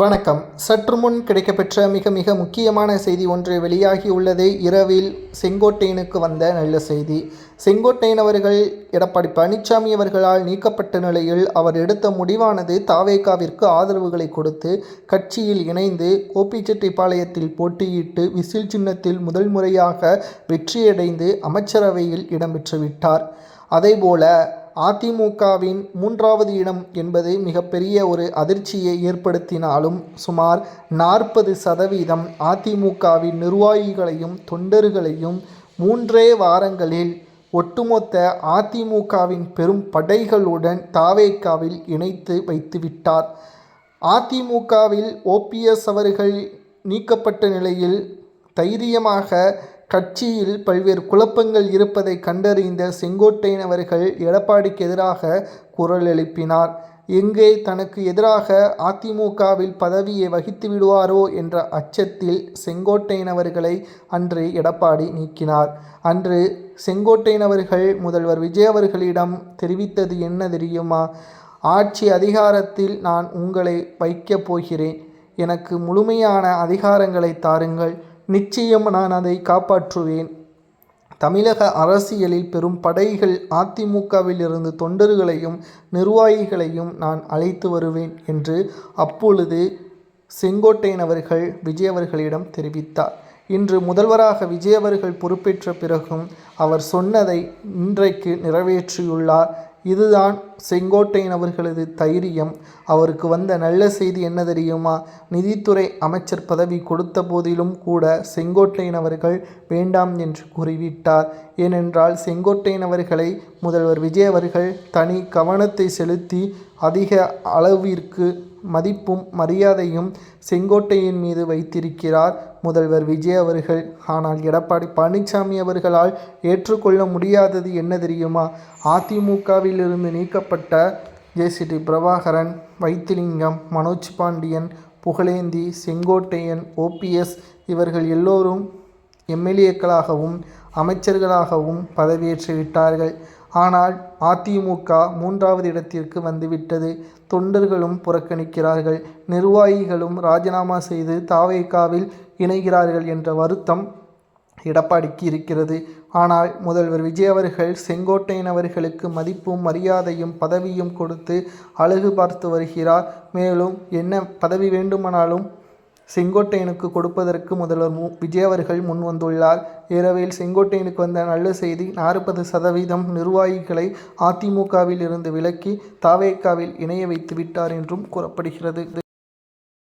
வணக்கம். சற்று முன் கிடைக்கப்பெற்ற மிக மிக முக்கியமான செய்தி ஒன்று வெளியாகியுள்ளது. இரவில் செங்கோட்டையனுக்கு வந்த நல்ல செய்தி. செங்கோட்டையன் அவர்கள் எடப்பாடி பழனிசாமி அவர்களால் நீக்கப்பட்ட நிலையில் அவர் எடுத்த முடிவானது தாவேகாவிற்கு ஆதரவுகளை கொடுத்து கட்சியில் இணைந்து கோபிச்செட்டிப்பாளையத்தில் போட்டியிட்டு விசில் சின்னத்தில் முதல் முறையாக வெற்றியடைந்து அமைச்சரவையில் இடம்பெற்றுவிட்டார். அதேபோல அதிமுகவின் 3வது இடம் என்பது மிகப்பெரிய ஒரு அதிர்ச்சியை ஏற்படுத்தினாலும் சுமார் 40% அதிமுகவின் நிர்வாகிகளையும் தொண்டர்களையும் 3 வாரங்களில் ஒட்டுமொத்த அதிமுகவின் பெரும் படைகளுடன் தாவேகாவில் இணைத்து வைத்துவிட்டார். அதிமுகவில் ஓபிஎஸ் அவர்கள் நீக்கப்பட்ட நிலையில் தைரியமாக கட்சியில் பல்வேறு குழப்பங்கள் இருப்பதை கண்டறிந்த செங்கோட்டையன் அவர்கள் எடப்பாடிக்கு எதிராக குரல் எழுப்பினார். எங்கே தனக்கு எதிராக அதிமுகவில் பதவியை வகித்து விடுவாரோ என்ற அச்சத்தில் செங்கோட்டையன் அவர்களை அன்று எடப்பாடி நீக்கினார். அன்று செங்கோட்டையன் அவர்கள் முதல்வர் விஜய் அவர்களிடம் தெரிவித்தது என்ன தெரியுமா? ஆட்சி அதிகாரத்தில் நான் உங்களை வைக்கப் போகிறேன், எனக்கு முழுமையான அதிகாரங்களை தாருங்கள், நிச்சயம் நான் அதை காப்பாற்றுவேன். தமிழக அரசியலில் பெரும் படைகள் அதிமுகவில் இருந்து தொண்டர்களையும் நிர்வாகிகளையும் நான் அழைத்து வருவேன் என்று அப்பொழுது செங்கோட்டையன் அவர்கள் விஜய் அவர்களிடம் தெரிவித்தார். இன்று முதல்வராக விஜய் அவர்கள் பொறுப்பேற்ற பிறகும் அவர் சொன்னதை இன்றைக்கு நிறைவேற்றியுள்ளார். இதுதான் செங்கோட்டையன் அவர்களது தைரியம். அவருக்கு வந்த நல்ல செய்தி என்ன தெரியுமா? நிதித்துறை அமைச்சர் பதவி கொடுத்த போதிலும் கூட செங்கோட்டையன் அவர்கள் வேண்டாம் என்று கூறிவிட்டார். ஏனென்றால் செங்கோட்டையன் அவர்களை முதல்வர் விஜய் அவர்கள் தனி கவனத்தை செலுத்தி அதிக அளவிற்கு மதிப்பும் மரியாதையும் செங்கோட்டையன் மீது வைத்திருக்கிறார் முதல்வர் விஜய் அவர்கள். ஆனால் எடப்பாடி பழனிசாமி அவர்களால் ஏற்றுக்கொள்ள முடியாதது என்ன தெரியுமா? அதிமுகவில் இருந்து நீக்கப்பட்ட ஜேசிடி பிரபாகரன், வைத்திலிங்கம், மனோஜ் பாண்டியன், புகழேந்தி, செங்கோட்டையன், ஓபிஎஸ் இவர்கள் எல்லோரும் எம்எல்ஏக்களாகவும் அமைச்சர்களாகவும் பதவியேற்று விட்டார்கள். ஆனால் அதிமுக 3வது இடத்திற்கு வந்துவிட்டது. தொண்டர்களும் புறக்கணிக்கிறார்கள், நிர்வாகிகளும் ராஜினாமா செய்து தாவேகாவில் இணைகிறார்கள் என்ற வருத்தம் எடப்பாடிக்கு இருக்கிறது. ஆனால் முதல்வர் விஜய் அவர்கள் செங்கோட்டையன் அவர்களுக்கு மதிப்பும் மரியாதையும் பதவியும் கொடுத்து அழகு பார்த்து வருகிறார். மேலும் என்ன பதவி வேண்டுமானாலும் செங்கோட்டையனுக்கு கொடுப்பதற்கு முதல்வர் விஜய் அவர்கள் முன் வந்துள்ளார். இரவில் செங்கோட்டையனுக்கு வந்த நல்ல செய்தி, 40% நிர்வாகிகளை அதிமுகவில் இருந்து விலக்கி தாவேகாவில் இணைய வைத்து விட்டார் என்றும் கூறப்படுகிறது.